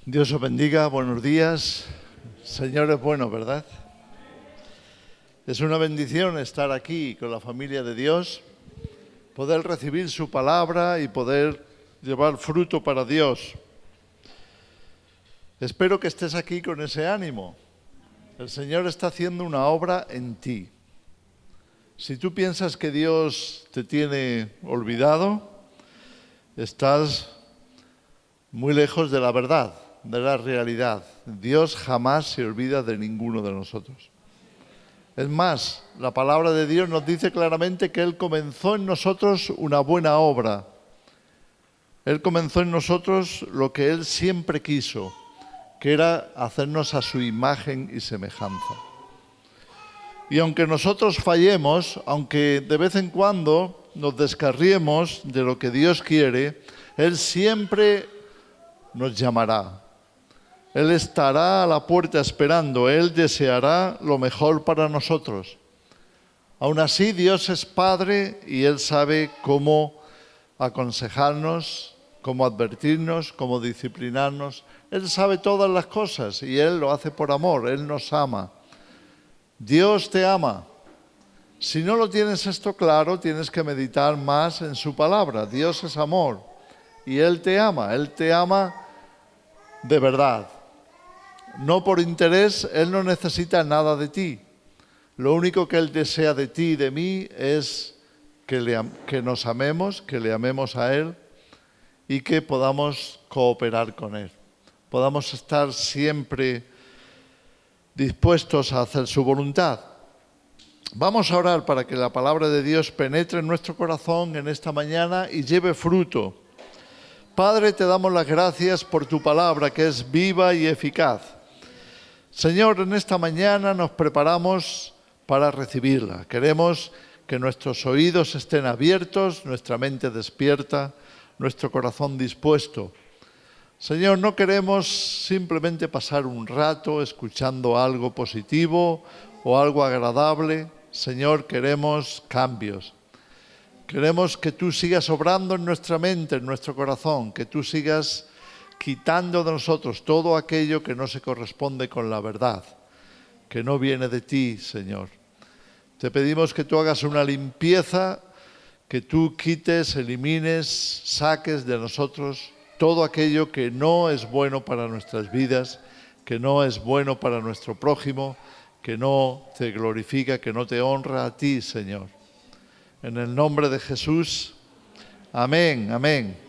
Dios os bendiga, buenos días. Señor es bueno, ¿verdad? Es una bendición estar aquí con la familia de Dios, poder recibir su palabra y poder llevar fruto para Dios. Espero que estés aquí con ese ánimo. El Señor está haciendo una obra en ti. Si tú piensas que Dios te tiene olvidado, estás muy lejos de la verdad, de la realidad. Dios jamás se olvida de ninguno de nosotros. Es más, la palabra de Dios nos dice claramente que Él comenzó en nosotros una buena obra. Él comenzó en nosotros lo que Él siempre quiso, que era hacernos a su imagen y semejanza. Y aunque nosotros fallemos, aunque de vez en cuando nos descarriemos de lo que Dios quiere, Él siempre nos llamará. Él estará a la puerta esperando, Él deseará lo mejor para nosotros. Aún así, Dios es Padre y Él sabe cómo aconsejarnos, cómo advertirnos, cómo disciplinarnos. Él sabe todas las cosas y Él lo hace por amor, Él nos ama. Dios te ama. Si no lo tienes esto claro, tienes que meditar más en su palabra. Dios es amor y Él te ama de verdad. No por interés, Él no necesita nada de ti. Lo único que Él desea de ti y de mí es que nos amemos, que le amemos a Él y que podamos cooperar con Él. Podamos estar siempre dispuestos a hacer su voluntad. Vamos a orar para que la palabra de Dios penetre en nuestro corazón en esta mañana y lleve fruto. Padre, te damos las gracias por tu palabra que es viva y eficaz. Señor, en esta mañana nos preparamos para recibirla. Queremos que nuestros oídos estén abiertos, nuestra mente despierta, nuestro corazón dispuesto. Señor, no queremos simplemente pasar un rato escuchando algo positivo o algo agradable. Señor, queremos cambios. Queremos que tú sigas obrando en nuestra mente, en nuestro corazón, que tú sigas quitando de nosotros todo aquello que no se corresponde con la verdad, que no viene de ti, Señor. Te pedimos que tú hagas una limpieza, que tú quites, elimines, saques de nosotros todo aquello que no es bueno para nuestras vidas, que no es bueno para nuestro prójimo, que no te glorifica, que no te honra a ti, Señor. En el nombre de Jesús, amén, amén.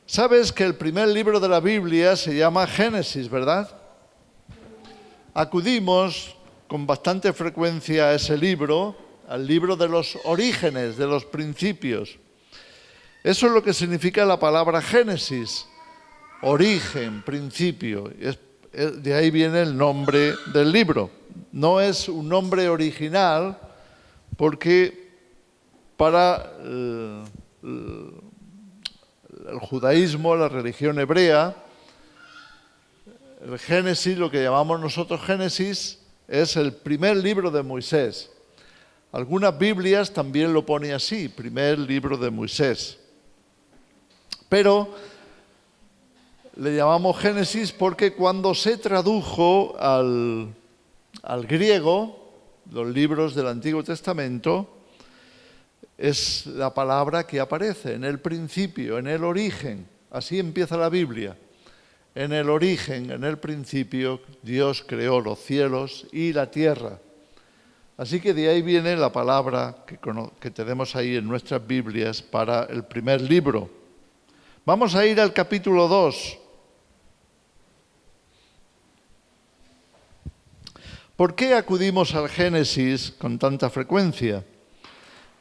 Sabes que el primer libro de la Biblia se llama Génesis, ¿verdad? Acudimos con bastante frecuencia a ese libro, al libro de los orígenes, de los principios. Eso es lo que significa la palabra Génesis, origen, principio. De ahí viene el nombre del libro. No es un nombre original porque para el judaísmo, la religión hebrea, el Génesis, lo que llamamos nosotros Génesis, es el primer libro de Moisés. Algunas Biblias también lo ponen así, primer libro de Moisés. Pero le llamamos Génesis porque cuando se tradujo al griego, los libros del Antiguo Testamento, es la palabra que aparece en el principio, en el origen. Así empieza la Biblia. En el origen, en el principio, Dios creó los cielos y la tierra. Así que de ahí viene la palabra que tenemos ahí en nuestras Biblias para el primer libro. Vamos a ir al capítulo 2. ¿Por qué acudimos al Génesis con tanta frecuencia?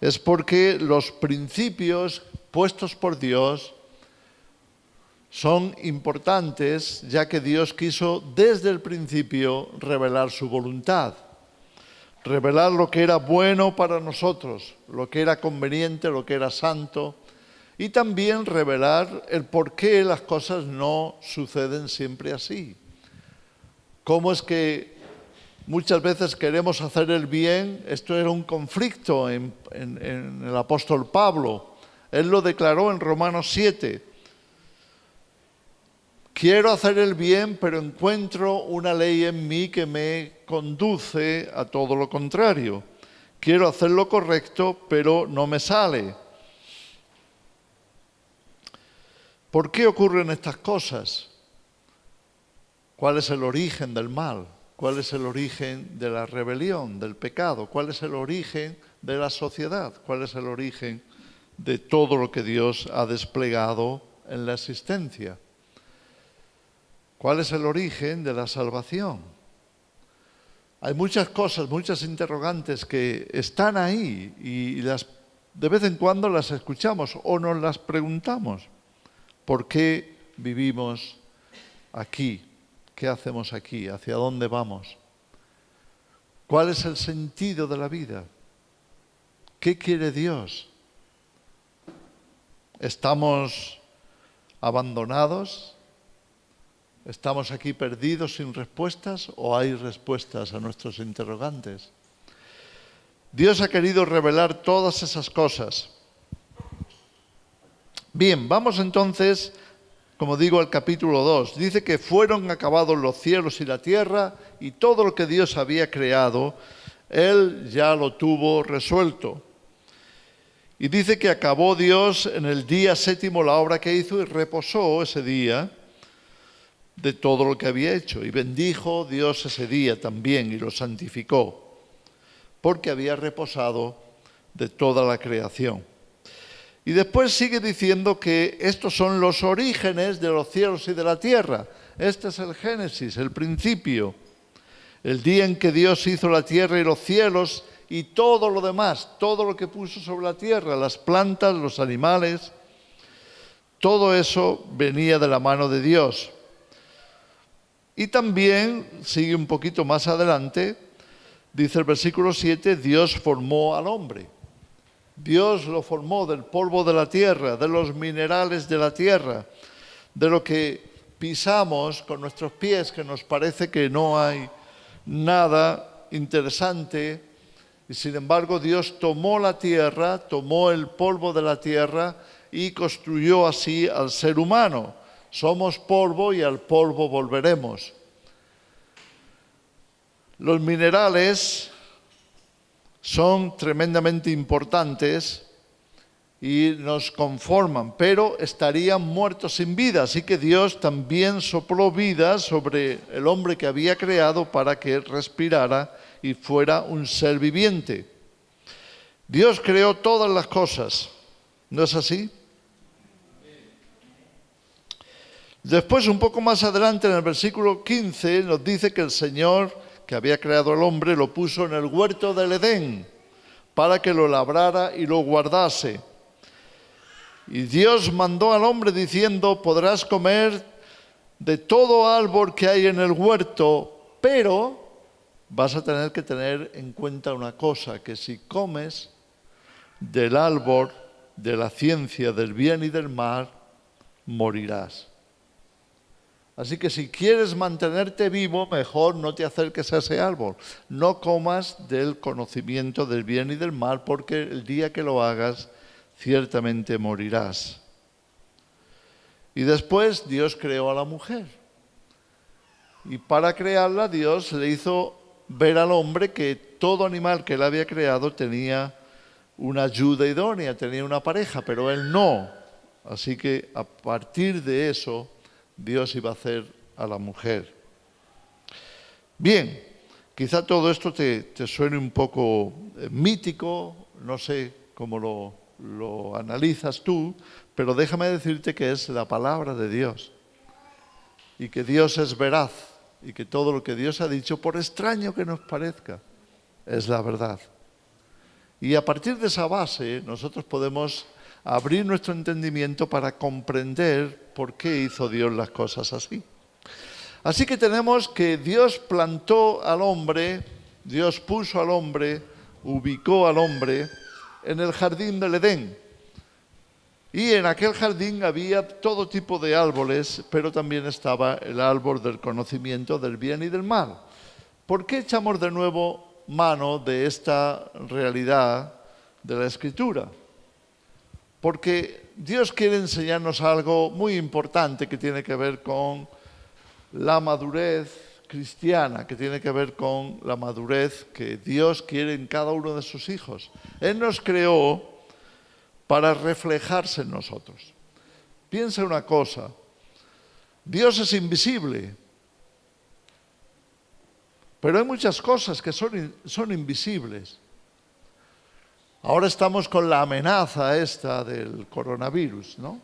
Es porque los principios puestos por Dios son importantes, ya que Dios quiso desde el principio revelar su voluntad, revelar lo que era bueno para nosotros, lo que era conveniente, lo que era santo, y también revelar el por qué las cosas no suceden siempre así. ¿Cómo es que muchas veces queremos hacer el bien? Esto era un conflicto en el apóstol Pablo. Él lo declaró en Romanos 7. quiero hacer el bien, pero encuentro una ley en mí que me conduce a todo lo contrario. Quiero hacer lo correcto, pero no me sale. ¿Por qué ocurren estas cosas? ¿Cuál es el origen del mal? ¿Cuál es el origen de la rebelión, del pecado? ¿Cuál es el origen de la sociedad? ¿Cuál es el origen de todo lo que Dios ha desplegado en la existencia? ¿Cuál es el origen de la salvación? Hay muchas cosas, muchas interrogantes que están ahí y de vez en cuando las escuchamos o nos las preguntamos. ¿Por qué vivimos aquí? ¿Qué hacemos aquí? ¿Hacia dónde vamos? ¿Cuál es el sentido de la vida? ¿Qué quiere Dios? ¿Estamos abandonados? ¿Estamos aquí perdidos sin respuestas o hay respuestas a nuestros interrogantes? Dios ha querido revelar todas esas cosas. Bien, vamos entonces, como digo, al capítulo 2. Dice que fueron acabados los cielos y la tierra y todo lo que Dios había creado, Él ya lo tuvo resuelto. Y dice que acabó Dios en el día séptimo la obra que hizo y reposó ese día de todo lo que había hecho. Y bendijo Dios ese día también y lo santificó, porque había reposado de toda la creación. Y después sigue diciendo que estos son los orígenes de los cielos y de la tierra. Este es el Génesis, el principio. El día en que Dios hizo la tierra y los cielos y todo lo demás, todo lo que puso sobre la tierra, las plantas, los animales, todo eso venía de la mano de Dios. Y también, sigue un poquito más adelante, dice el versículo 7, Dios formó al hombre. Dios lo formó del polvo de la tierra, de los minerales de la tierra, de lo que pisamos con nuestros pies, que nos parece que no hay nada interesante. Y sin embargo, Dios tomó la tierra, tomó el polvo de la tierra y construyó así al ser humano. Somos polvo y al polvo volveremos. Los minerales son tremendamente importantes y nos conforman, pero estarían muertos sin vida. Así que Dios también sopló vida sobre el hombre que había creado para que respirara y fuera un ser viviente. Dios creó todas las cosas, ¿no es así? Después, un poco más adelante, en el versículo 15, nos dice que el Señor que había creado al hombre, lo puso en el huerto del Edén para que lo labrara y lo guardase. Y Dios mandó al hombre diciendo, podrás comer de todo árbol que hay en el huerto, pero vas a tener que tener en cuenta una cosa, que si comes del árbol de la ciencia del bien y del mal, morirás. Así que si quieres mantenerte vivo, mejor no te acerques a ese árbol. No comas del conocimiento del bien y del mal, porque el día que lo hagas, ciertamente morirás. Y después Dios creó a la mujer. Y para crearla, Dios le hizo ver al hombre que todo animal que él había creado tenía una ayuda idónea, tenía una pareja, pero él no. Así que a partir de eso, Dios iba a hacer a la mujer. Bien, quizá todo esto te suene un poco mítico, no sé cómo lo analizas tú, pero déjame decirte que es la palabra de Dios y que Dios es veraz y que todo lo que Dios ha dicho, por extraño que nos parezca, es la verdad. Y a partir de esa base nosotros podemos abrir nuestro entendimiento para comprender por qué hizo Dios las cosas así. Así que tenemos que Dios plantó al hombre, Dios puso al hombre, ubicó al hombre en el jardín del Edén. Y en aquel jardín había todo tipo de árboles, pero también estaba el árbol del conocimiento del bien y del mal. ¿Por qué echamos de nuevo mano de esta realidad de la Escritura? Porque Dios quiere enseñarnos algo muy importante que tiene que ver con la madurez cristiana, que tiene que ver con la madurez que Dios quiere en cada uno de sus hijos. Él nos creó para reflejarse en nosotros. Piensa una cosa, Dios es invisible, pero hay muchas cosas que son invisibles. Ahora estamos con la amenaza esta del coronavirus, ¿no?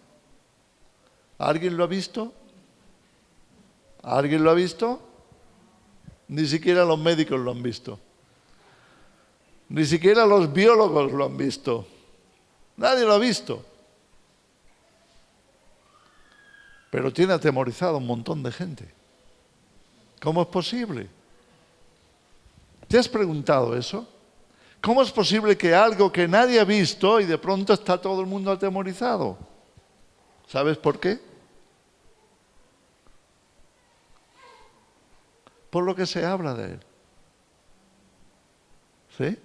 ¿Alguien lo ha visto? ¿Alguien lo ha visto? Ni siquiera los médicos lo han visto. Ni siquiera los biólogos lo han visto. Nadie lo ha visto. Pero tiene atemorizado a un montón de gente. ¿Cómo es posible? ¿Te has preguntado eso? ¿Cómo es posible que algo que nadie ha visto y de pronto está todo el mundo atemorizado? ¿Sabes por qué? Por lo que se habla de él. ¿Sí?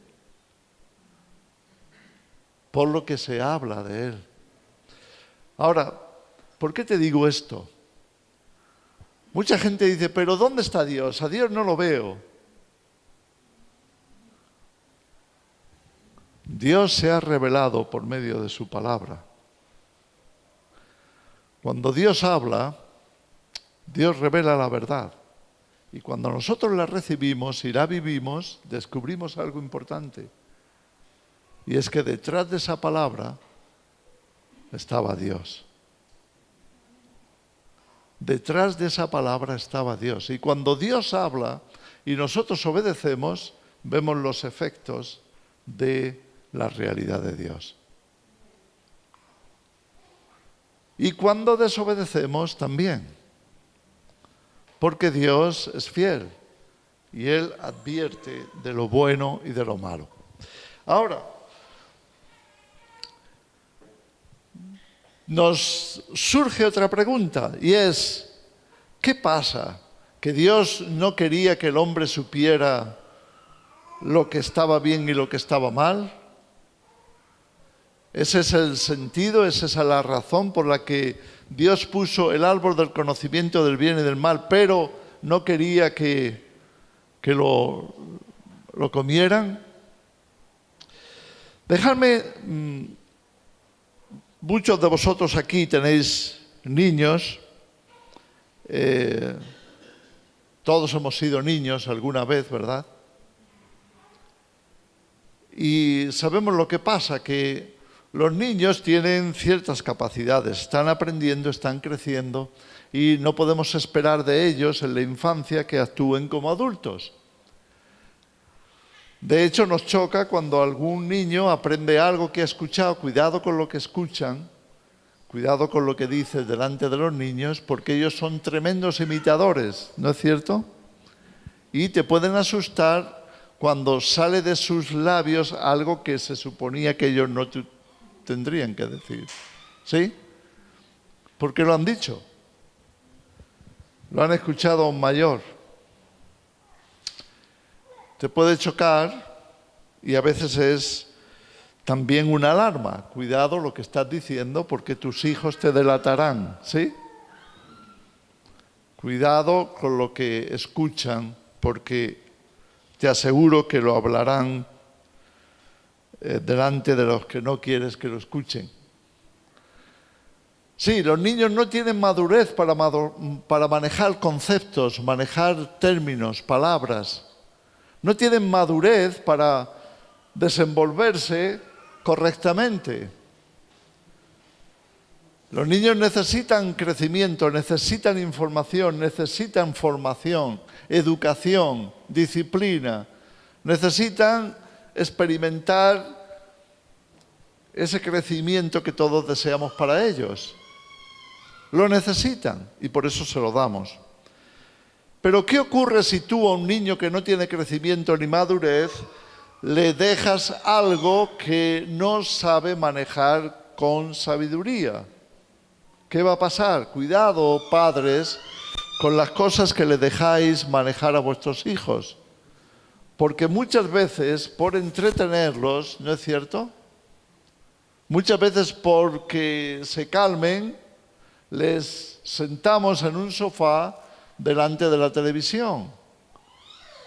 Por lo que se habla de él. Ahora, ¿por qué te digo esto? Mucha gente dice, pero ¿dónde está Dios? A Dios no lo veo. Dios se ha revelado por medio de su palabra. Cuando Dios habla, Dios revela la verdad. Y cuando nosotros la recibimos y la vivimos, descubrimos algo importante. Y es que detrás de esa palabra estaba Dios. Detrás de esa palabra estaba Dios. Y cuando Dios habla y nosotros obedecemos, vemos los efectos de la realidad de Dios. Y cuando desobedecemos también, porque Dios es fiel y Él advierte de lo bueno y de lo malo. Ahora, nos surge otra pregunta y es, ¿qué pasa? ¿Que Dios no quería que el hombre supiera lo que estaba bien y lo que estaba mal? ¿Ese es el sentido? ¿Esa es la razón por la que Dios puso el árbol del conocimiento del bien y del mal, pero no quería que lo comieran? Dejadme, muchos de vosotros aquí tenéis niños, todos hemos sido niños alguna vez, ¿verdad? Y sabemos lo que pasa, que los niños tienen ciertas capacidades, están aprendiendo, están creciendo y no podemos esperar de ellos en la infancia que actúen como adultos. De hecho, nos choca cuando algún niño aprende algo que ha escuchado. Cuidado con lo que escuchan, cuidado con lo que dices delante de los niños, porque ellos son tremendos imitadores, ¿no es cierto? Y te pueden asustar cuando sale de sus labios algo que se suponía que ellos no tendrían que decir. ¿Sí? Porque lo han dicho. Lo han escuchado a un mayor. Te puede chocar y a veces es también una alarma. Cuidado lo que estás diciendo porque tus hijos te delatarán. ¿Sí? Cuidado con lo que escuchan porque te aseguro que lo hablarán delante de los que no quieres que lo escuchen. Sí, los niños no tienen madurez para manejar conceptos, manejar términos, palabras. No tienen madurez para desenvolverse correctamente. Los niños necesitan crecimiento, necesitan información, necesitan formación, educación, disciplina. Necesitan experimentar ese crecimiento que todos deseamos para ellos. Lo necesitan y por eso se lo damos. Pero ¿qué ocurre si tú a un niño que no tiene crecimiento ni madurez le dejas algo que no sabe manejar con sabiduría? ¿Qué va a pasar? Cuidado, padres, con las cosas que le dejáis manejar a vuestros hijos. Porque muchas veces, por entretenerlos, ¿no es cierto? Muchas veces porque se calmen, les sentamos en un sofá delante de la televisión.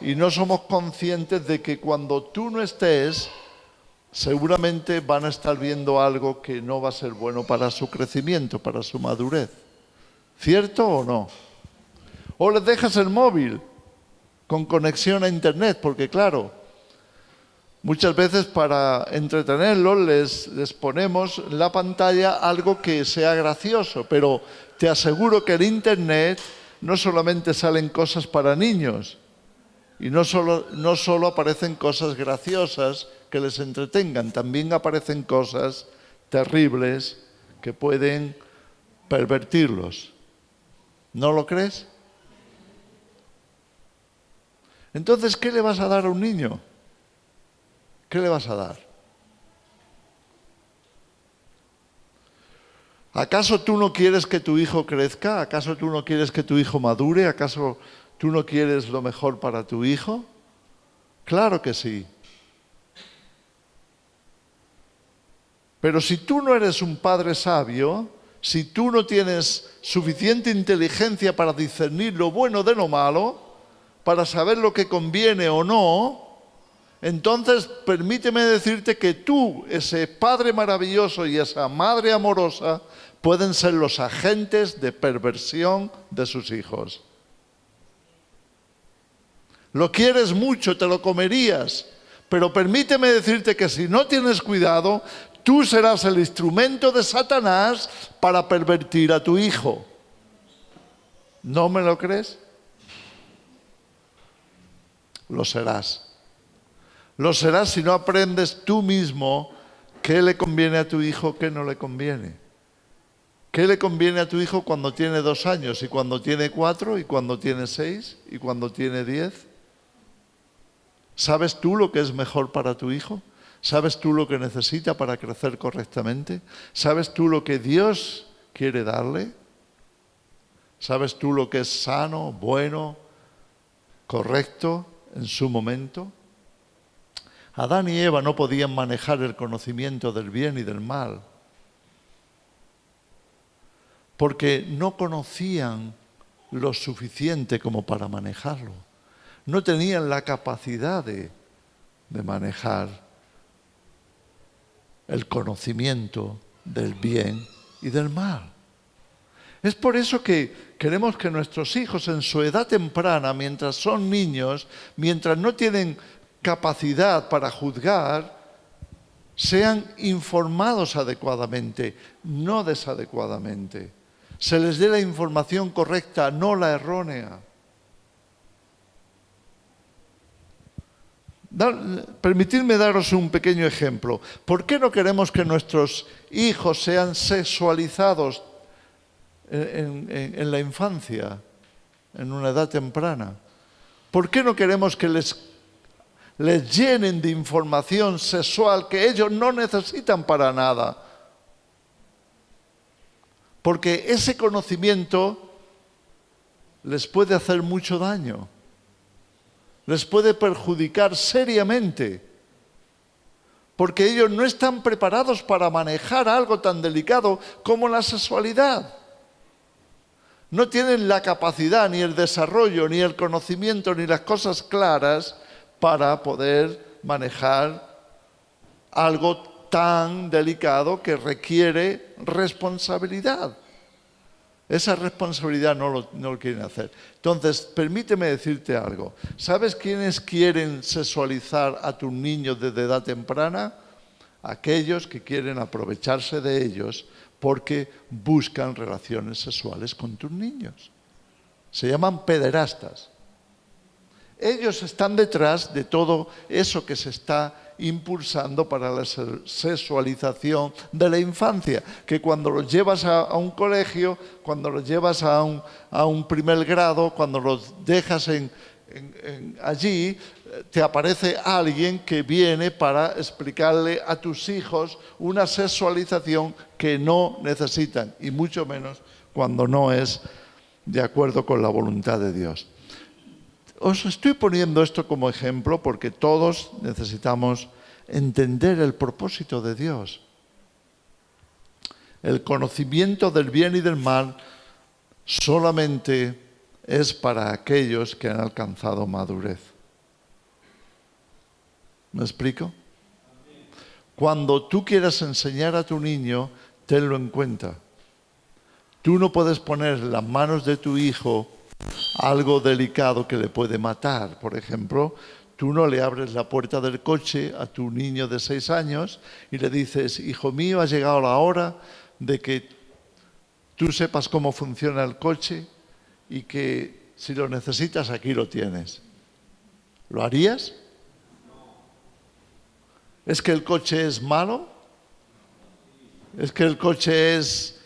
Y no somos conscientes de que cuando tú no estés, seguramente van a estar viendo algo que no va a ser bueno para su crecimiento, para su madurez. ¿Cierto o no? O les dejas el móvil con conexión a internet, porque claro, muchas veces para entretenerlos les ponemos en la pantalla algo que sea gracioso, pero te aseguro que en internet no solamente salen cosas para niños y no solo aparecen cosas graciosas que les entretengan, también aparecen cosas terribles que pueden pervertirlos. ¿No lo crees? Entonces, ¿qué le vas a dar a un niño? ¿Qué le vas a dar? ¿Acaso tú no quieres que tu hijo crezca? ¿Acaso tú no quieres que tu hijo madure? ¿Acaso tú no quieres lo mejor para tu hijo? Claro que sí. Pero si tú no eres un padre sabio, si tú no tienes suficiente inteligencia para discernir lo bueno de lo malo, para saber lo que conviene o no, entonces permíteme decirte que tú, ese padre maravilloso y esa madre amorosa, pueden ser los agentes de perversión de sus hijos. Lo quieres mucho, te lo comerías, pero permíteme decirte que si no tienes cuidado, tú serás el instrumento de Satanás para pervertir a tu hijo. ¿No me lo crees? Lo serás. Lo serás si no aprendes tú mismo qué le conviene a tu hijo, qué no le conviene. ¿Qué le conviene a tu hijo cuando tiene 2 años y cuando tiene 4 y cuando tiene 6 y cuando tiene 10? ¿Sabes tú lo que es mejor para tu hijo? ¿Sabes tú lo que necesita para crecer correctamente? ¿Sabes tú lo que Dios quiere darle? ¿Sabes tú lo que es sano, bueno, correcto en su momento? Adán y Eva no podían manejar el conocimiento del bien y del mal porque no conocían lo suficiente como para manejarlo. No tenían la capacidad de manejar el conocimiento del bien y del mal. Es por eso que queremos que nuestros hijos en su edad temprana, mientras son niños, mientras no tienen capacidad para juzgar, sean informados adecuadamente, no desadecuadamente. Se les dé la información correcta, no la errónea. Permitidme daros un pequeño ejemplo. ¿Por qué no queremos que nuestros hijos sean sexualizados en la infancia, en una edad temprana? ¿Por qué no queremos que les llenen de información sexual que ellos no necesitan para nada? Porque ese conocimiento les puede hacer mucho daño. Les puede perjudicar seriamente, porque ellos no están preparados para manejar algo tan delicado como la sexualidad. No tienen la capacidad, ni el desarrollo, ni el conocimiento, ni las cosas claras para poder manejar algo tan delicado que requiere responsabilidad. Esa responsabilidad no lo quieren hacer. Entonces, permíteme decirte algo. ¿Sabes quiénes quieren sexualizar a tus niños desde edad temprana? Aquellos que quieren aprovecharse de ellos porque buscan relaciones sexuales con tus niños. Se llaman pederastas. Ellos están detrás de todo eso que se está impulsando para la sexualización de la infancia, que cuando los llevas a un colegio, cuando los llevas a un primer grado, cuando los dejas allí, te aparece alguien que viene para explicarle a tus hijos una sexualización que no necesitan, y mucho menos cuando no es de acuerdo con la voluntad de Dios. Os estoy poniendo esto como ejemplo porque todos necesitamos entender el propósito de Dios. El conocimiento del bien y del mal solamente es para aquellos que han alcanzado madurez. ¿Me explico? Cuando tú quieras enseñar a tu niño, tenlo en cuenta. Tú no puedes poner en las manos de tu hijo algo delicado que le puede matar. Por ejemplo, tú no le abres la puerta del coche a tu niño de 6 años y le dices, hijo mío, ha llegado la hora de que tú sepas cómo funciona el coche y que si lo necesitas aquí lo tienes. ¿Lo harías? ¿Es que el coche es malo? ¿Es que el coche es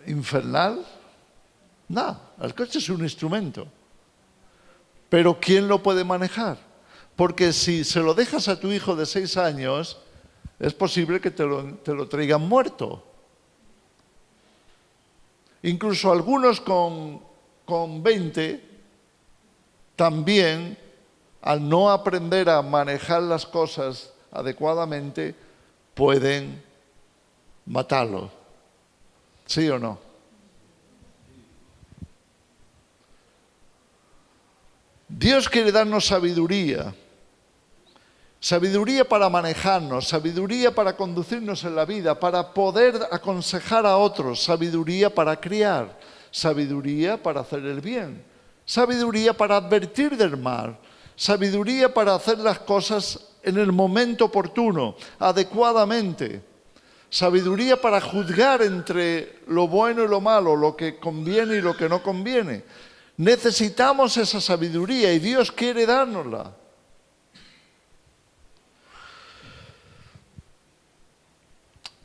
infernal? No, el coche es un instrumento. Pero ¿quién lo puede manejar? Porque si se lo dejas a tu hijo de 6 años, es posible que te lo traigan muerto. Incluso algunos con 20 también, al no aprender a manejar las cosas adecuadamente, pueden matarlo. ¿Sí o no? Dios quiere darnos sabiduría. Sabiduría para manejarnos, sabiduría para conducirnos en la vida, para poder aconsejar a otros, sabiduría para criar, sabiduría para hacer el bien, sabiduría para advertir del mal, sabiduría para hacer las cosas en el momento oportuno, adecuadamente, sabiduría para juzgar entre lo bueno y lo malo, lo que conviene y lo que no conviene. Necesitamos esa sabiduría y Dios quiere dárnosla.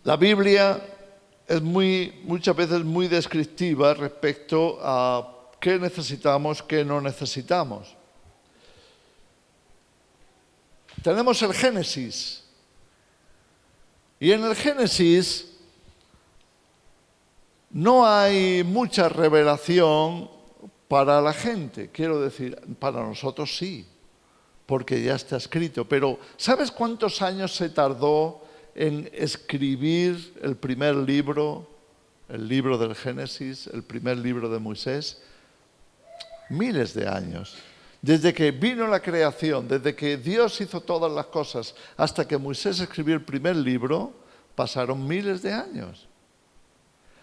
La Biblia es muchas veces muy descriptiva respecto a qué necesitamos, qué no necesitamos. Tenemos el Génesis. Y en el Génesis no hay mucha revelación para la gente. Quiero decir, para nosotros sí, porque ya está escrito. Pero ¿sabes cuántos años se tardó en escribir el primer libro, el libro del Génesis, el primer libro de Moisés? Miles de años. Desde que vino la creación, desde que Dios hizo todas las cosas, hasta que Moisés escribió el primer libro, pasaron miles de años.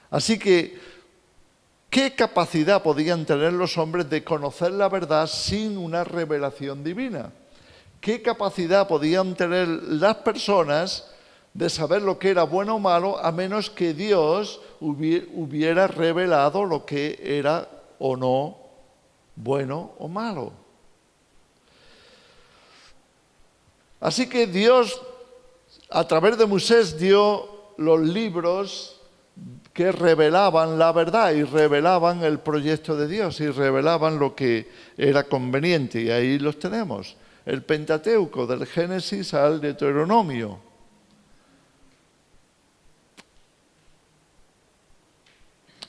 Así que, ¿qué capacidad podían tener los hombres de conocer la verdad sin una revelación divina? ¿Qué capacidad podían tener las personas de saber lo que era bueno o malo, a menos que Dios hubiera revelado lo que era o no bueno o malo? Así que Dios, a través de Moisés, dio los libros que revelaban la verdad y revelaban el proyecto de Dios y revelaban lo que era conveniente. Y ahí los tenemos, el Pentateuco, del Génesis al Deuteronomio.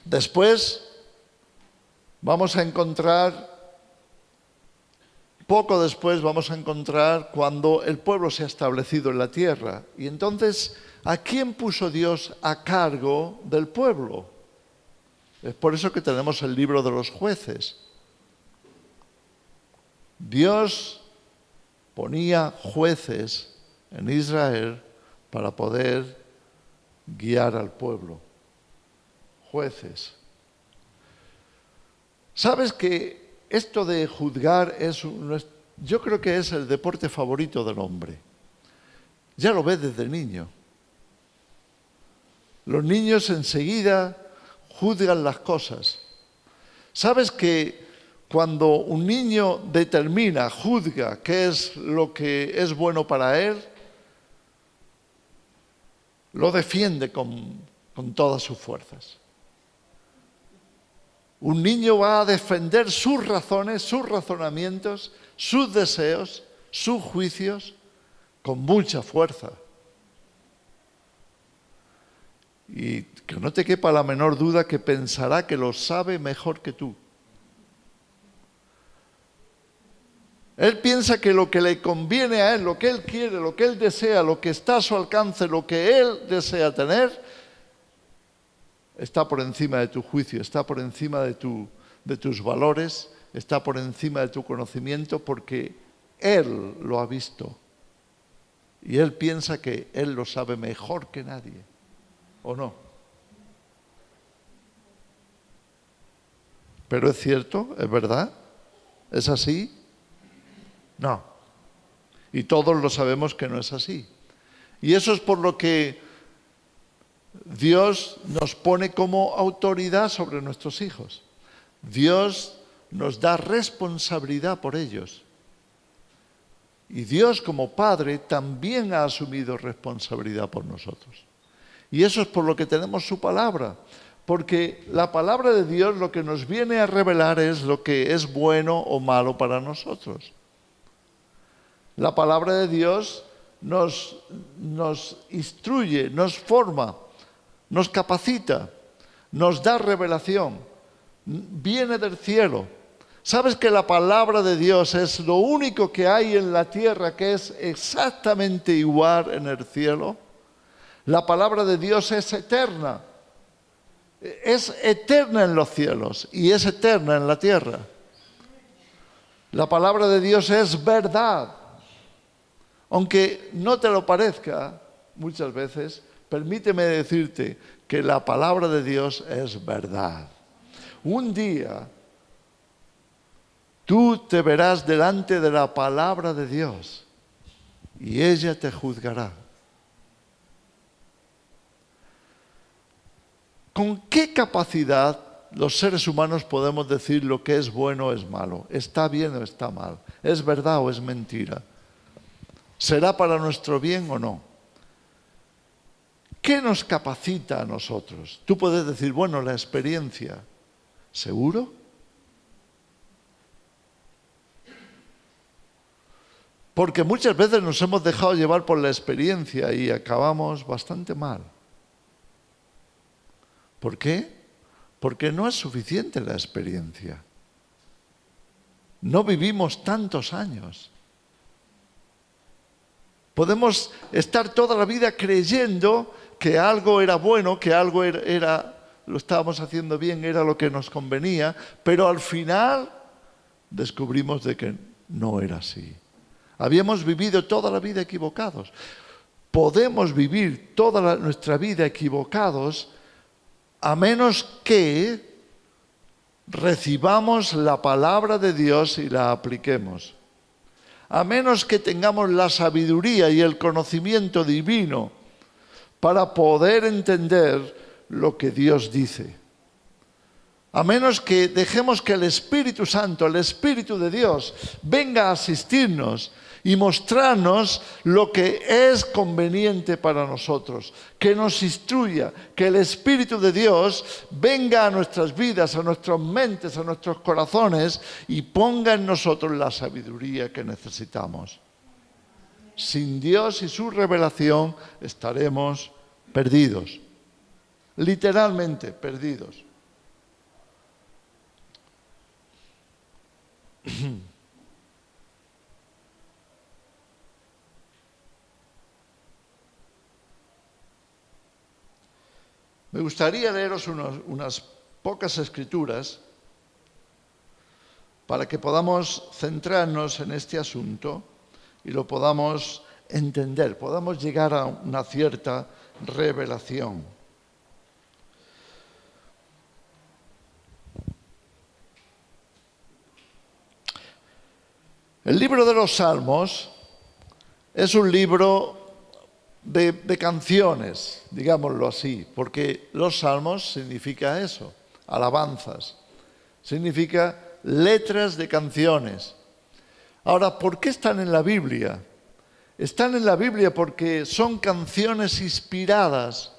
Después vamos a encontrar, poco después vamos a encontrar cuando el pueblo se ha establecido en la tierra. Y entonces, ¿a quién puso Dios a cargo del pueblo? Es por eso que tenemos el libro de los jueces. Dios ponía jueces en Israel para poder guiar al pueblo. Jueces. ¿Sabes que esto de juzgar yo creo que es el deporte favorito del hombre? Ya lo ves desde niño. Los niños enseguida juzgan las cosas. ¿Sabes que cuando un niño determina, juzga qué es lo que es bueno para él, lo defiende con todas sus fuerzas? Un niño va a defender sus razones, sus razonamientos, sus deseos, sus juicios, con mucha fuerza. Y que no te quepa la menor duda que pensará que lo sabe mejor que tú. Él piensa que lo que le conviene a él, lo que él quiere, lo que él desea, lo que está a su alcance, lo que él desea tener, está por encima de tu juicio, está por encima de tus valores, está por encima de tu conocimiento, porque Él lo ha visto. Y Él piensa que Él lo sabe mejor que nadie, ¿o no? Pero es cierto, es verdad, ¿es así? No. Y todos lo sabemos que no es así. Y eso es por lo que Dios nos pone como autoridad sobre nuestros hijos. Dios nos da responsabilidad por ellos. Y Dios como Padre también ha asumido responsabilidad por nosotros. Y eso es por lo que tenemos su palabra. Porque la palabra de Dios lo que nos viene a revelar es lo que es bueno o malo para nosotros. La palabra de Dios nos instruye, nos forma, nos capacita, nos da revelación. Viene del cielo. ¿Sabes que la palabra de Dios es lo único que hay en la tierra que es exactamente igual en el cielo? La palabra de Dios es eterna. Es eterna en los cielos y es eterna en la tierra. La palabra de Dios es verdad. Aunque no te lo parezca muchas veces, permíteme decirte que la palabra de Dios es verdad. Un día tú te verás delante de la palabra de Dios y ella te juzgará. ¿Con qué capacidad los seres humanos podemos decir lo que es bueno o es malo? ¿Está bien o está mal? ¿Es verdad o es mentira? ¿Será para nuestro bien o no? ¿Qué nos capacita a nosotros? Tú puedes decir, bueno, la experiencia. ¿Seguro? Porque muchas veces nos hemos dejado llevar por la experiencia y acabamos bastante mal. ¿Por qué? Porque no es suficiente la experiencia. No vivimos tantos años. Podemos estar toda la vida creyendo que algo era bueno, que algo lo estábamos haciendo bien, era lo que nos convenía, pero al final descubrimos de que no era así. Habíamos vivido toda la vida equivocados. Podemos vivir toda nuestra vida equivocados a menos que recibamos la palabra de Dios y la apliquemos. A menos que tengamos la sabiduría y el conocimiento divino para poder entender lo que Dios dice. A menos que dejemos que el Espíritu Santo, el Espíritu de Dios, venga a asistirnos y mostrarnos lo que es conveniente para nosotros, que nos instruya, que el Espíritu de Dios venga a nuestras vidas, a nuestras mentes, a nuestros corazones y ponga en nosotros la sabiduría que necesitamos. Sin Dios y su revelación estaremos perdidos, literalmente perdidos. Me gustaría leeros unas pocas escrituras para que podamos centrarnos en este asunto y lo podamos entender, podamos llegar a una cierta revelación. El libro de los Salmos es un libro de canciones, digámoslo así, porque los salmos significa eso, alabanzas, significa letras de canciones. Ahora, ¿por qué están en la Biblia? Están en la Biblia porque son canciones inspiradas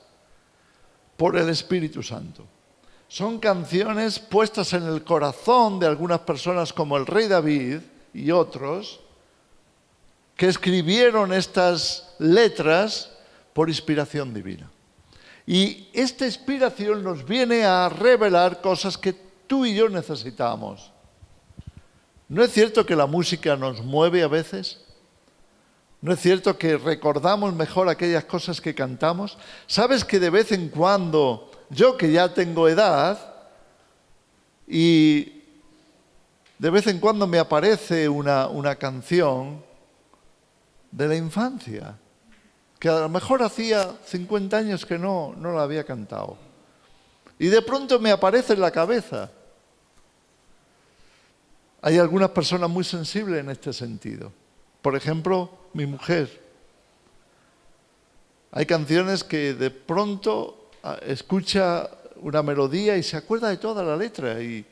por el Espíritu Santo. Son canciones puestas en el corazón de algunas personas como el rey David y otros, que escribieron estas letras por inspiración divina. Y esta inspiración nos viene a revelar cosas que tú y yo necesitamos. ¿No es cierto que la música nos mueve a veces? ¿No es cierto que recordamos mejor aquellas cosas que cantamos? ¿Sabes que de vez en cuando yo que ya tengo edad y de vez en cuando me aparece una canción de la infancia, que a lo mejor hacía 50 años que no la había cantado. Y de pronto me aparece en la cabeza. Hay algunas personas muy sensibles en este sentido. Por ejemplo, mi mujer. Hay canciones que de pronto escucha una melodía y se acuerda de toda la letra y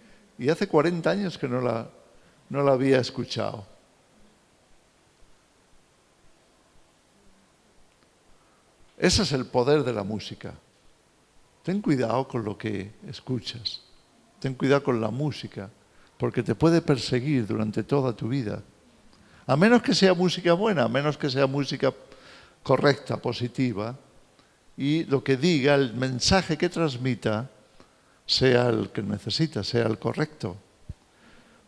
hace 40 años que no la había escuchado. Ese es el poder de la música. Ten cuidado con lo que escuchas. Ten cuidado con la música, porque te puede perseguir durante toda tu vida. A menos que sea música buena, a menos que sea música correcta, positiva, y lo que diga, el mensaje que transmita, sea el que necesita, sea el correcto.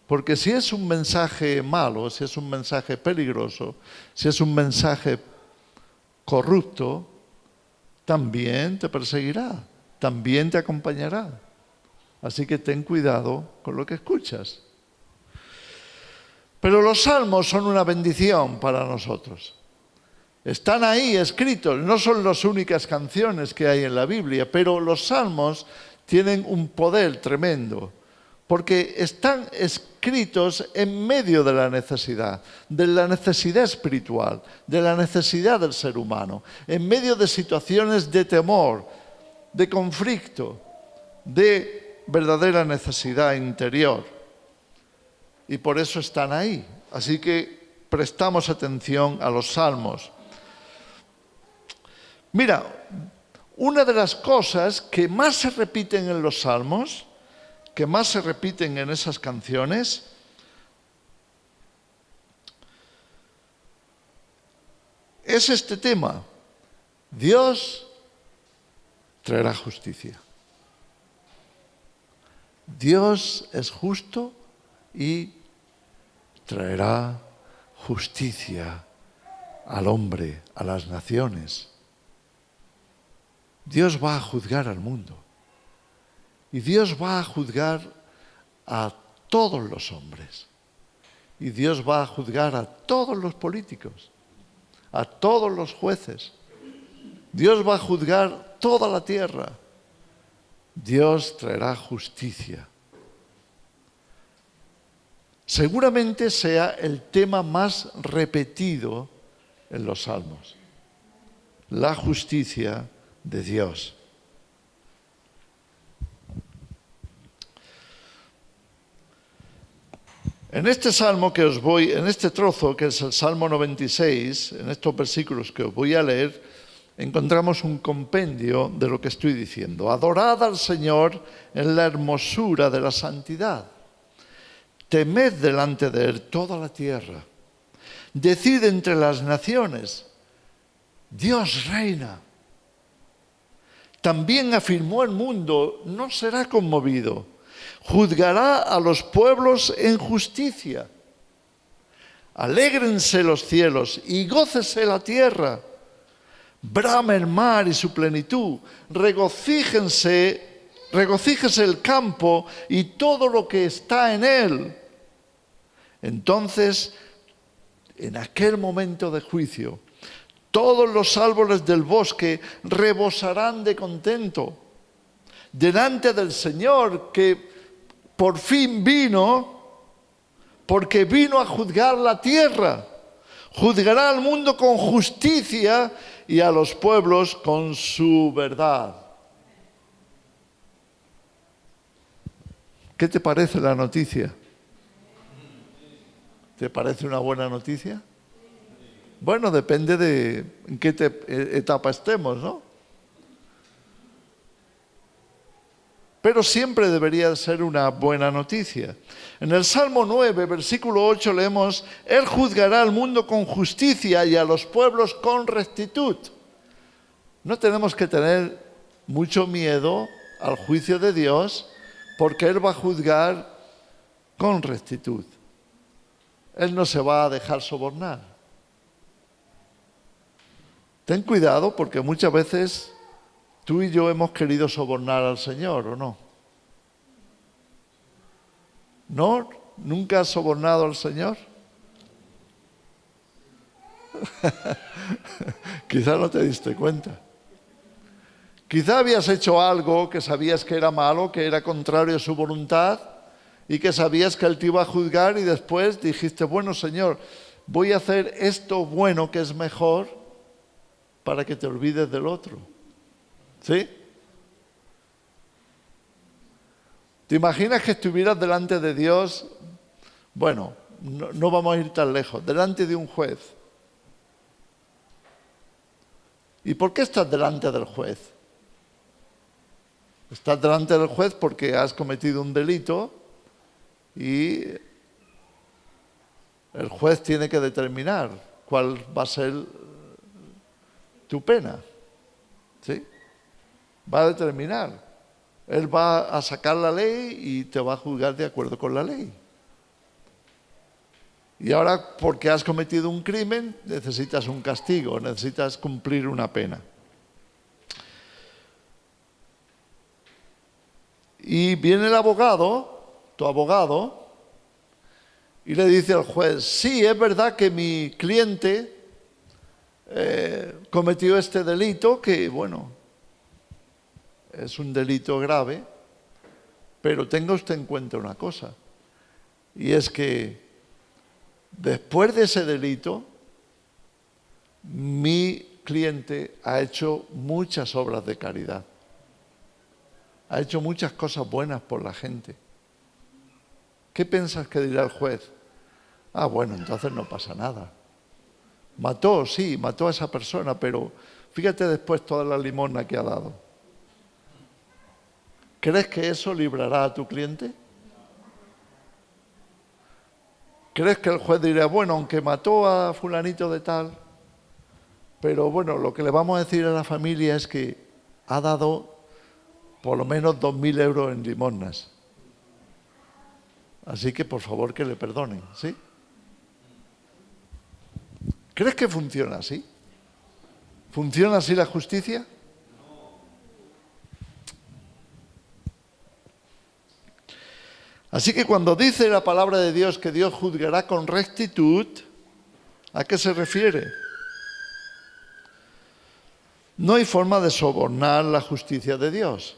Porque si es un mensaje malo, si es un mensaje peligroso, si es un mensaje corrupto, también te perseguirá, también te acompañará. Así que ten cuidado con lo que escuchas. Pero los salmos son una bendición para nosotros. Están ahí escritos, no son las únicas canciones que hay en la Biblia, pero los salmos tienen un poder tremendo, porque están escritos en medio de la necesidad espiritual, de la necesidad del ser humano, en medio de situaciones de temor, de conflicto, de verdadera necesidad interior. Y por eso están ahí. Así que prestamos atención a los salmos. Mira, una de las cosas que más se repiten en los salmos, que más se repiten en esas canciones, es este tema: Dios traerá justicia. Dios es justo y traerá justicia al hombre, a las naciones. Dios va a juzgar al mundo. Y Dios va a juzgar a todos los hombres. Y Dios va a juzgar a todos los políticos, a todos los jueces. Dios va a juzgar toda la tierra. Dios traerá justicia. Seguramente sea el tema más repetido en los salmos. La justicia de Dios. En este salmo en este trozo, que es el Salmo 96, en estos versículos que os voy a leer, encontramos un compendio de lo que estoy diciendo. Adorad al Señor en la hermosura de la santidad. Temed delante de Él toda la tierra. Decid entre las naciones, Dios reina. También afirmó el mundo, no será conmovido. Juzgará a los pueblos en justicia. Alégrense los cielos y gócese la tierra. Brame el mar y su plenitud. Regocíjese el campo y todo lo que está en él. Entonces, en aquel momento de juicio, todos los árboles del bosque rebosarán de contento delante del Señor, que por fin vino, porque vino a juzgar la tierra. Juzgará al mundo con justicia y a los pueblos con su verdad. ¿Qué te parece la noticia? ¿Te parece una buena noticia? Bueno, depende de en qué etapa estemos, ¿no? Pero siempre debería ser una buena noticia. En el Salmo 9, versículo 8, leemos: Él juzgará al mundo con justicia y a los pueblos con rectitud. No tenemos que tener mucho miedo al juicio de Dios, porque Él va a juzgar con rectitud. Él no se va a dejar sobornar. Ten cuidado, porque muchas veces Tú y yo hemos querido sobornar al Señor, ¿o no? ¿No? ¿Nunca has sobornado al Señor? Quizá no te diste cuenta. Quizá habías hecho algo que sabías que era malo, que era contrario a su voluntad y que sabías que Él te iba a juzgar y después dijiste, bueno, Señor, voy a hacer esto bueno que es mejor para que te olvides del otro. ¿Sí? ¿Te imaginas que estuvieras delante de Dios? Bueno, no vamos a ir tan lejos, delante de un juez. ¿Y por qué estás delante del juez? Estás delante del juez porque has cometido un delito y el juez tiene que determinar cuál va a ser tu pena. ¿Sí? Va a determinar. Él va a sacar la ley y te va a juzgar de acuerdo con la ley. Y ahora, porque has cometido un crimen, necesitas un castigo, necesitas cumplir una pena. Y viene el abogado, tu abogado, y le dice al juez, sí, es verdad que mi cliente cometió este delito, que bueno, es un delito grave, pero tenga usted en cuenta una cosa, y es que después de ese delito, mi cliente ha hecho muchas obras de caridad. Ha hecho muchas cosas buenas por la gente. ¿Qué piensas que dirá el juez? Ah, bueno, entonces no pasa nada. Mató, sí, mató a esa persona, pero fíjate después toda la limosna que ha dado. ¿Crees que eso librará a tu cliente? ¿Crees que el juez dirá, bueno, aunque mató a fulanito de tal, pero bueno, lo que le vamos a decir a la familia es que ha dado por lo menos 2.000 euros en limosnas? Así que por favor que le perdonen, ¿sí? ¿Crees que funciona así? ¿Funciona así la justicia? Así que cuando dice la palabra de Dios que Dios juzgará con rectitud, ¿a qué se refiere? No hay forma de sobornar la justicia de Dios.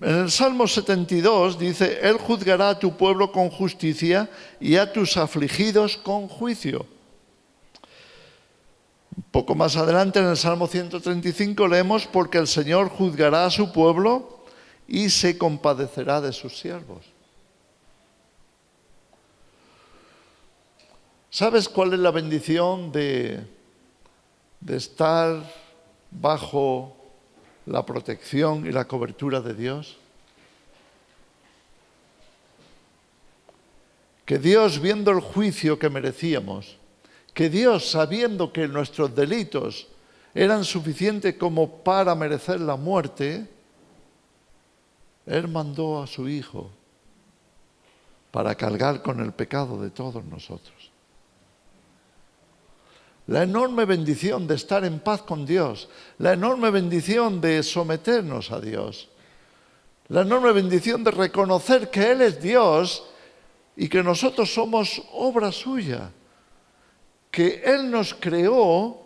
En el Salmo 72 dice, Él juzgará a tu pueblo con justicia y a tus afligidos con juicio. Un poco más adelante en el Salmo 135 leemos, porque el Señor juzgará a su pueblo y se compadecerá de sus siervos. ¿Sabes cuál es la bendición de estar bajo la protección y la cobertura de Dios? Que Dios, viendo el juicio que merecíamos, que Dios, sabiendo que nuestros delitos eran suficientes como para merecer la muerte, Él mandó a su Hijo para cargar con el pecado de todos nosotros. La enorme bendición de estar en paz con Dios, la enorme bendición de someternos a Dios, la enorme bendición de reconocer que Él es Dios y que nosotros somos obra suya, que Él nos creó,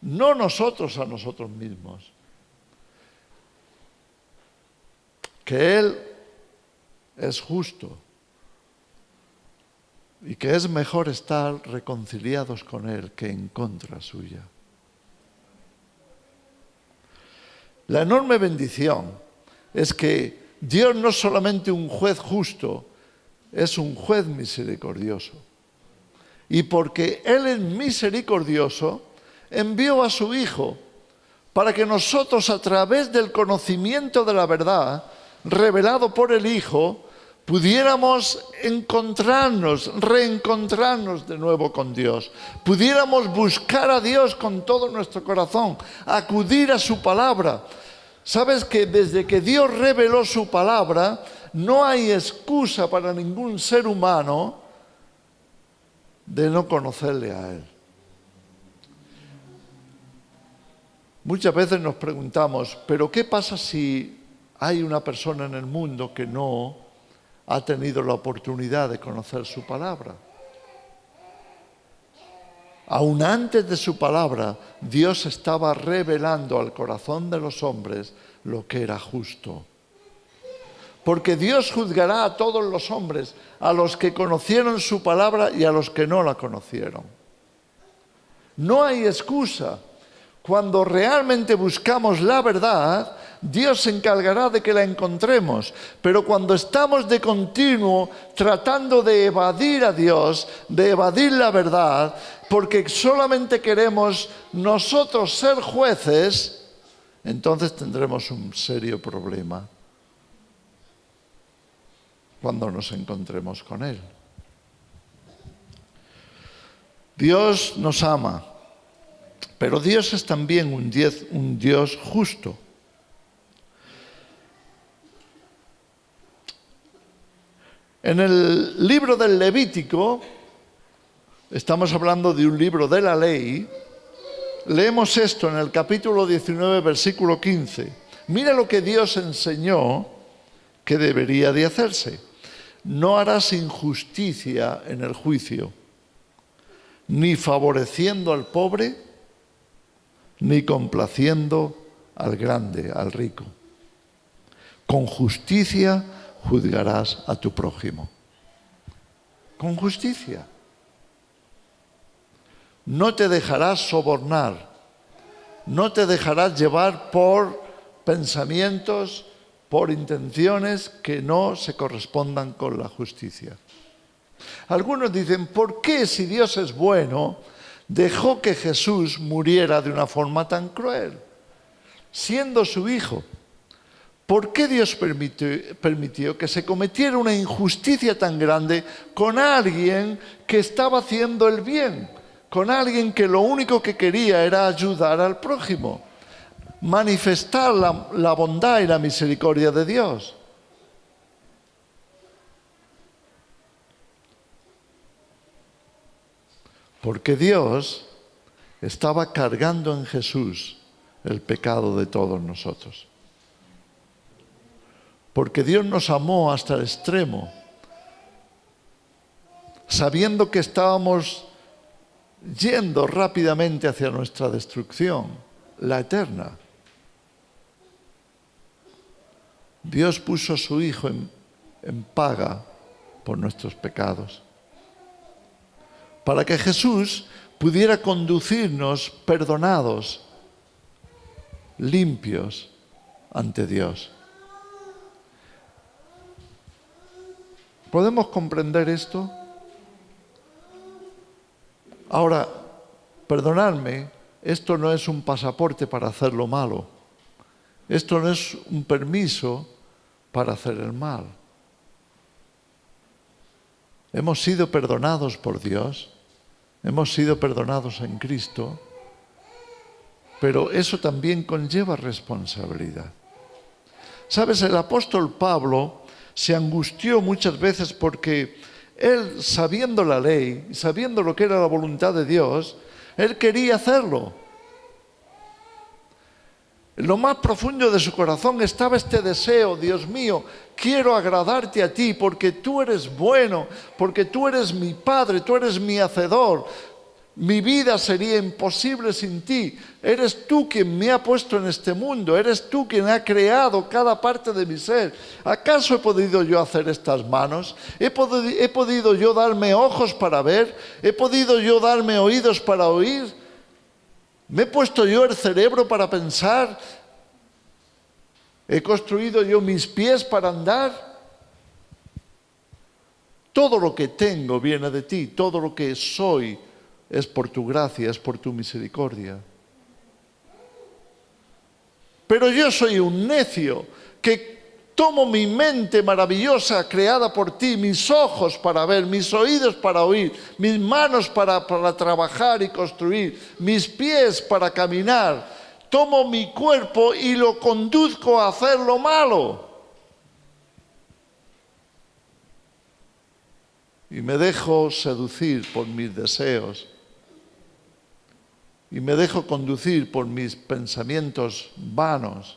no nosotros a nosotros mismos, que Él es justo y que es mejor estar reconciliados con Él que en contra suya. La enorme bendición es que Dios no es solamente un juez justo, es un juez misericordioso. Y porque Él es misericordioso, envió a su Hijo para que nosotros, a través del conocimiento de la verdad revelado por el Hijo, pudiéramos reencontrarnos de nuevo con Dios, pudiéramos buscar a Dios con todo nuestro corazón, acudir a su palabra. ¿Sabes que desde que Dios reveló su palabra, no hay excusa para ningún ser humano de no conocerle a Él? Muchas veces nos preguntamos, ¿pero qué pasa si hay una persona en el mundo que no ha tenido la oportunidad de conocer su palabra? Aún antes de su palabra, Dios estaba revelando al corazón de los hombres lo que era justo. Porque Dios juzgará a todos los hombres, a los que conocieron su palabra y a los que no la conocieron. No hay excusa. Cuando realmente buscamos la verdad, Dios se encargará de que la encontremos. Pero cuando estamos de continuo tratando de evadir a Dios, de evadir la verdad, porque solamente queremos nosotros ser jueces, entonces tendremos un serio problema cuando nos encontremos con Él. Dios nos ama. Pero Dios es también un Dios justo. En el libro del Levítico, estamos hablando de un libro de la ley, leemos esto en el capítulo 19, versículo 15. Mira lo que Dios enseñó que debería de hacerse. No harás injusticia en el juicio, ni favoreciendo al pobre, ni complaciendo al grande, al rico. Con justicia juzgarás a tu prójimo. Con justicia. No te dejarás sobornar. No te dejarás llevar por pensamientos, por intenciones que no se correspondan con la justicia. Algunos dicen, ¿por qué si Dios es bueno, dejó que Jesús muriera de una forma tan cruel, siendo su hijo? ¿Por qué Dios permitió que se cometiera una injusticia tan grande con alguien que estaba haciendo el bien, con alguien que lo único que quería era ayudar al prójimo, manifestar la bondad y la misericordia de Dios? Porque Dios estaba cargando en Jesús el pecado de todos nosotros. Porque Dios nos amó hasta el extremo, sabiendo que estábamos yendo rápidamente hacia nuestra destrucción, la eterna. Dios puso a su Hijo en paga por nuestros pecados, para que Jesús pudiera conducirnos perdonados, limpios ante Dios. ¿Podemos comprender esto? Ahora, perdonadme, esto no es un pasaporte para hacer lo malo. Esto no es un permiso para hacer el mal. Hemos sido perdonados por Dios, hemos sido perdonados en Cristo, pero eso también conlleva responsabilidad. ¿Sabes? El apóstol Pablo se angustió muchas veces porque él, sabiendo la ley, sabiendo lo que era la voluntad de Dios, él quería hacerlo. En lo más profundo de su corazón estaba este deseo: Dios mío, quiero agradarte a ti porque tú eres bueno, porque tú eres mi Padre, tú eres mi Hacedor. Mi vida sería imposible sin ti. Eres tú quien me ha puesto en este mundo, eres tú quien ha creado cada parte de mi ser. ¿Acaso he podido yo hacer estas manos? ¿He podido yo darme ojos para ver? ¿He podido yo darme oídos para oír? ¿Me he puesto yo el cerebro para pensar? ¿He construido yo mis pies para andar? Todo lo que tengo viene de ti, todo lo que soy es por tu gracia, es por tu misericordia. Pero yo soy un necio que tomo mi mente maravillosa creada por ti, mis ojos para ver, mis oídos para oír, mis manos para trabajar y construir, mis pies para caminar. Tomo mi cuerpo y lo conduzco a hacer lo malo. Y me dejo seducir por mis deseos. y me dejo conducir por mis pensamientos vanos.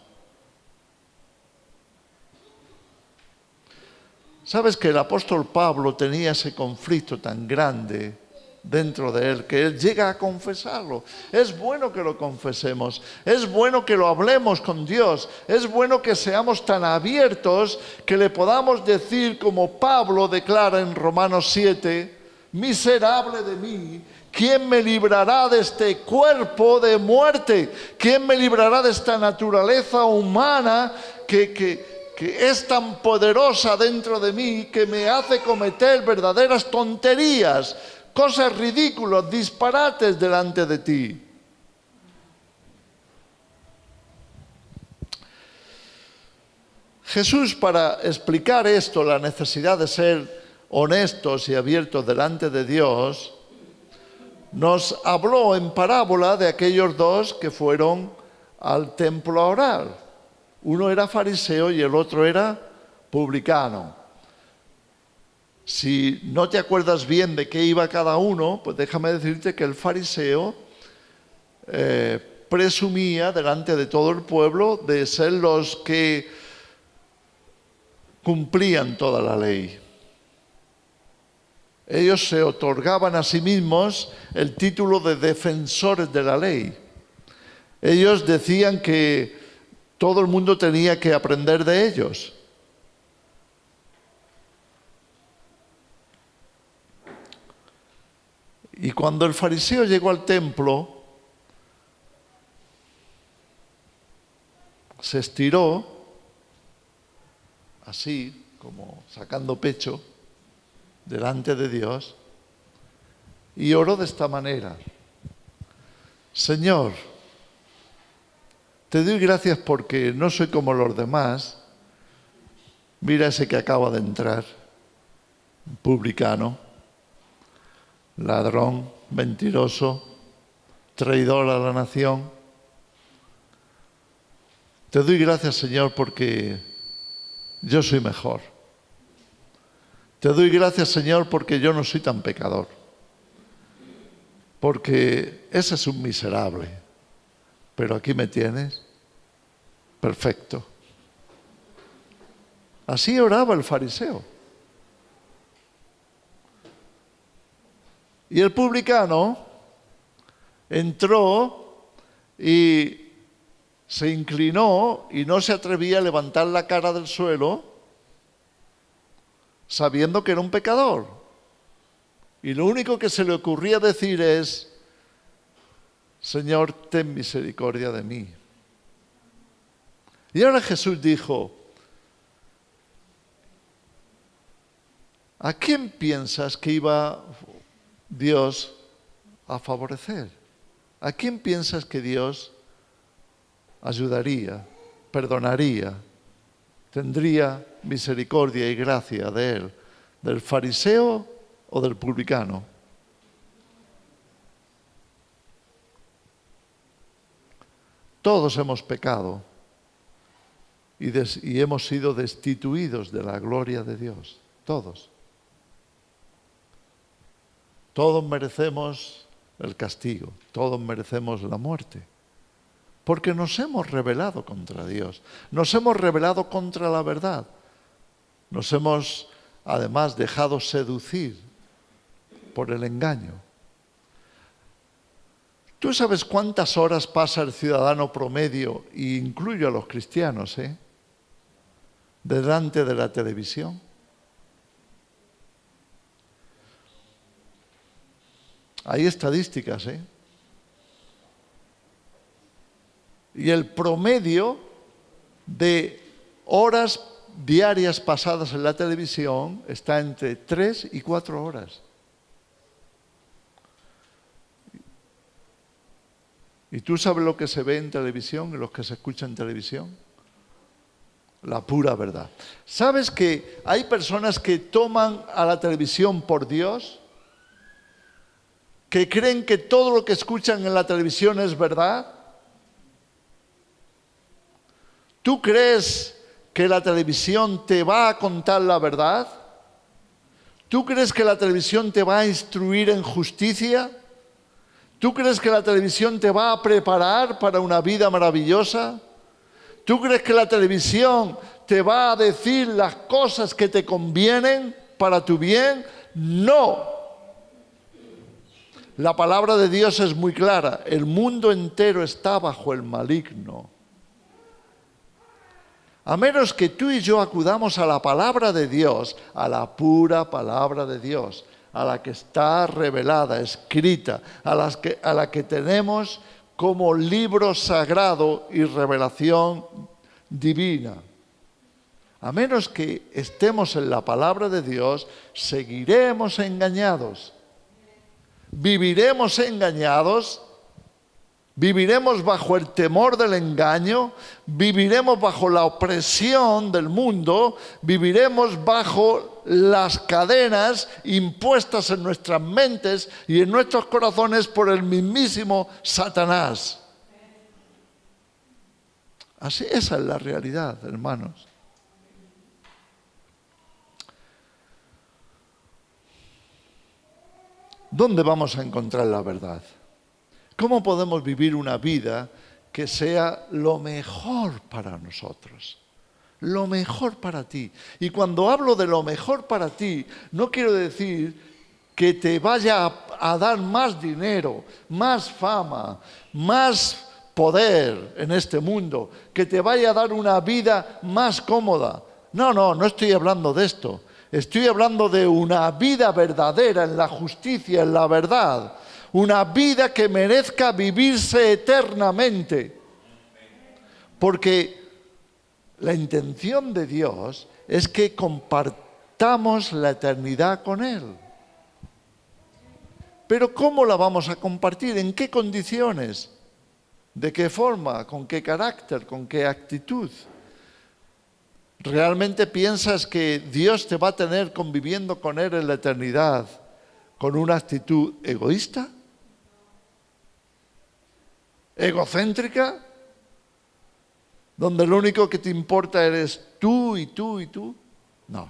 ¿Sabes que el apóstol Pablo tenía ese conflicto tan grande dentro de él, que él llega a confesarlo? Es bueno que lo confesemos, es bueno que lo hablemos con Dios, es bueno que seamos tan abiertos que le podamos decir, como Pablo declara en Romanos 7, miserable de mí, ¿quién me librará de este cuerpo de muerte? ¿Quién me librará de esta naturaleza humana que es tan poderosa dentro de mí, que me hace cometer verdaderas tonterías, cosas ridículas, disparates delante de ti? Jesús, para explicar esto, la necesidad de ser honestos y abiertos delante de Dios, nos habló en parábola de aquellos dos que fueron al templo a orar. Uno era fariseo y el otro era publicano. Si no te acuerdas bien de qué iba cada uno, pues déjame decirte que el fariseo presumía delante de todo el pueblo de ser los que cumplían toda la ley. Ellos se otorgaban a sí mismos el título de defensores de la ley. Ellos decían que todo el mundo tenía que aprender de ellos. Y cuando el fariseo llegó al templo, se estiró, así, como sacando pecho, delante de Dios, y oró de esta manera: Señor, te doy gracias porque no soy como los demás. Mira ese que acaba de entrar, publicano, ladrón, mentiroso, traidor a la nación. Te doy gracias, Señor, porque yo soy mejor. Te doy gracias, Señor, porque yo no soy tan pecador. Porque ese es un miserable. Pero aquí me tienes perfecto. Así oraba el fariseo. Y el publicano entró y se inclinó y no se atrevía a levantar la cara del suelo, sabiendo que era un pecador. Y lo único que se le ocurría decir es: Señor, ten misericordia de mí. Y ahora Jesús dijo: ¿a quién piensas que iba Dios a favorecer? ¿A quién piensas que Dios ayudaría, perdonaría, tendría misericordia y gracia de él? ¿Del fariseo o del publicano? Todos hemos pecado y hemos sido destituidos de la gloria de Dios. Todos. Todos merecemos el castigo, todos merecemos la muerte. Porque nos hemos rebelado contra Dios, nos hemos rebelado contra la verdad. Nos hemos, además, dejado seducir por el engaño. ¿Tú sabes cuántas horas pasa el ciudadano promedio, e incluyo a los cristianos, delante de la televisión? Hay estadísticas, Y el promedio de horas diarias pasadas en la televisión está entre 3 y 4 horas. ¿Y tú sabes lo que se ve en televisión y lo que se escucha en televisión? La pura verdad. ¿Sabes que hay personas que toman a la televisión por Dios? ¿Que creen que todo lo que escuchan en la televisión es verdad? ¿Tú crees que la televisión te va a contar la verdad? ¿Tú crees que la televisión te va a instruir en justicia? ¿Tú crees que la televisión te va a preparar para una vida maravillosa? ¿Tú crees que la televisión te va a decir las cosas que te convienen para tu bien? No. La palabra de Dios es muy clara. El mundo entero está bajo el maligno. A menos que tú y yo acudamos a la palabra de Dios, a la pura palabra de Dios, a la que está revelada, escrita, a la que tenemos como libro sagrado y revelación divina. A menos que estemos en la palabra de Dios, seguiremos engañados. Viviremos engañados, viviremos bajo el temor del engaño, viviremos bajo la opresión del mundo, viviremos bajo las cadenas impuestas en nuestras mentes y en nuestros corazones por el mismísimo Satanás. Así, esa es la realidad, hermanos. ¿Dónde vamos a encontrar la verdad? ¿Cómo podemos vivir una vida que sea lo mejor para nosotros? Lo mejor para ti. Y cuando hablo de lo mejor para ti, no quiero decir que te vaya a dar más dinero, más fama, más poder en este mundo, que te vaya a dar una vida más cómoda. No estoy hablando de esto. Estoy hablando de una vida verdadera en la justicia, en la verdad. Una vida que merezca vivirse eternamente. Porque la intención de Dios es que compartamos la eternidad con Él. Pero ¿cómo la vamos a compartir? ¿En qué condiciones? ¿De qué forma? ¿Con qué carácter? ¿Con qué actitud? ¿Realmente piensas que Dios te va a tener conviviendo con Él en la eternidad con una actitud egoísta? ¿Egocéntrica? ¿Donde lo único que te importa eres tú y tú y tú? No.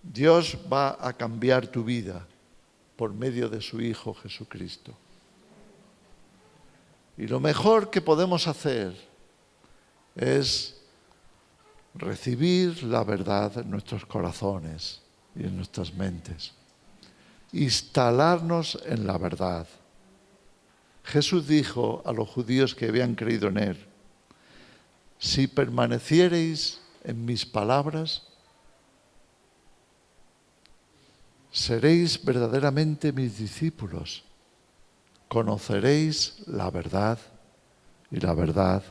Dios va a cambiar tu vida por medio de su Hijo Jesucristo. Y lo mejor que podemos hacer es recibir la verdad en nuestros corazones y en nuestras mentes. Instalarnos en la verdad. Jesús dijo a los judíos que habían creído en Él: si permaneciereis en mis palabras, seréis verdaderamente mis discípulos. Conoceréis la verdad y la verdad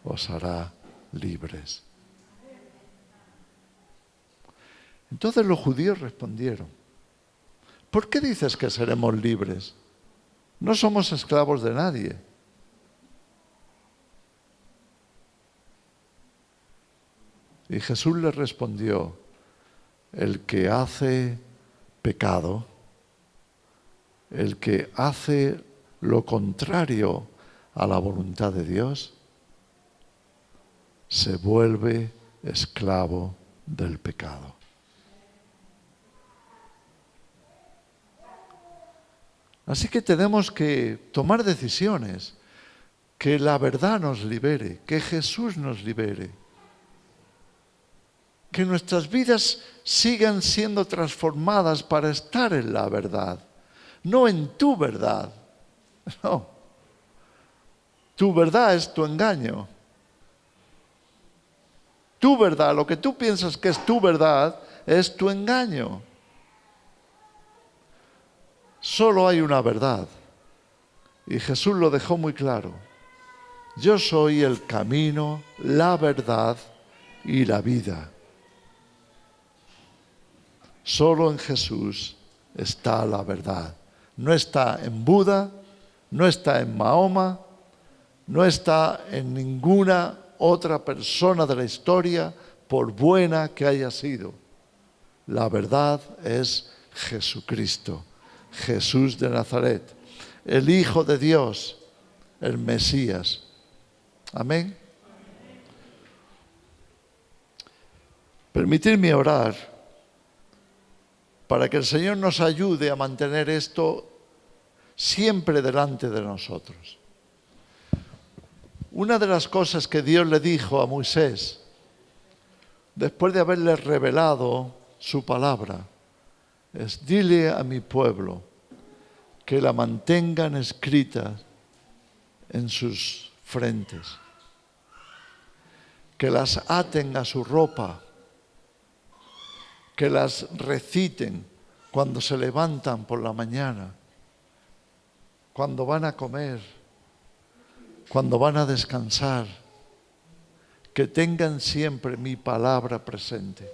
os hará libres. Entonces los judíos respondieron: ¿por qué dices que seremos libres? No somos esclavos de nadie. Y Jesús les respondió: el que hace pecado, el que hace lo contrario a la voluntad de Dios, se vuelve esclavo del pecado. Así que tenemos que tomar decisiones, que la verdad nos libere, que Jesús nos libere, que nuestras vidas sigan siendo transformadas para estar en la verdad, no en tu verdad. No. Tu verdad es tu engaño. Tu verdad, lo que tú piensas que es tu verdad, es tu engaño. Solo hay una verdad. Y Jesús lo dejó muy claro. Yo soy el camino, la verdad y la vida. Solo en Jesús está la verdad. No está en Buda, no está en Mahoma, no está en ninguna otra persona de la historia, por buena que haya sido. La verdad es Jesucristo, Jesús de Nazaret, el Hijo de Dios, el Mesías. Amén. Permitidme orar para que el Señor nos ayude a mantener esto siempre delante de nosotros. Una de las cosas que Dios le dijo a Moisés, después de haberle revelado su palabra, es: dile a mi pueblo que la mantengan escrita en sus frentes, que las aten a su ropa, que las reciten cuando se levantan por la mañana, cuando van a comer, cuando van a descansar, que tengan siempre mi palabra presente.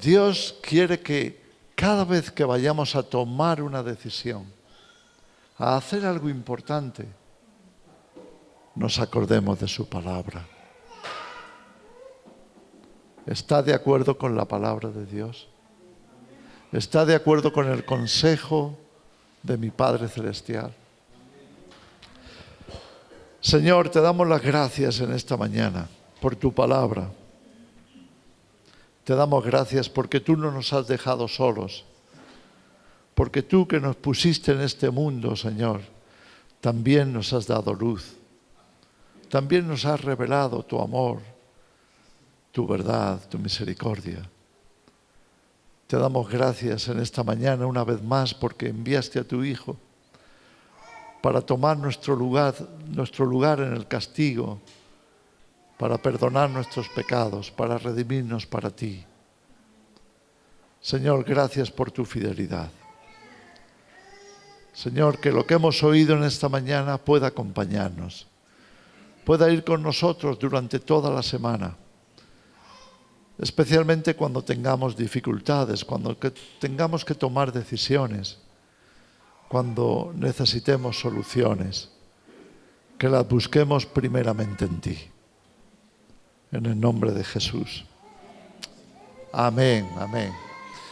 Dios quiere que cada vez que vayamos a tomar una decisión, a hacer algo importante, nos acordemos de su palabra. ¿Está de acuerdo con la palabra de Dios? ¿Está de acuerdo con el consejo de mi Padre Celestial? Señor, te damos las gracias en esta mañana por tu palabra. Te damos gracias porque tú no nos has dejado solos, porque tú que nos pusiste en este mundo, Señor, también nos has dado luz, también nos has revelado tu amor, tu verdad, tu misericordia. Te damos gracias en esta mañana una vez más porque enviaste a tu Hijo para tomar nuestro lugar en el castigo, para perdonar nuestros pecados, para redimirnos para ti. Señor, gracias por tu fidelidad. Señor, que lo que hemos oído en esta mañana pueda acompañarnos, pueda ir con nosotros durante toda la semana, especialmente cuando tengamos dificultades, cuando tengamos que tomar decisiones, cuando necesitemos soluciones, que las busquemos primeramente en ti. En el nombre de Jesús. Amén, amén.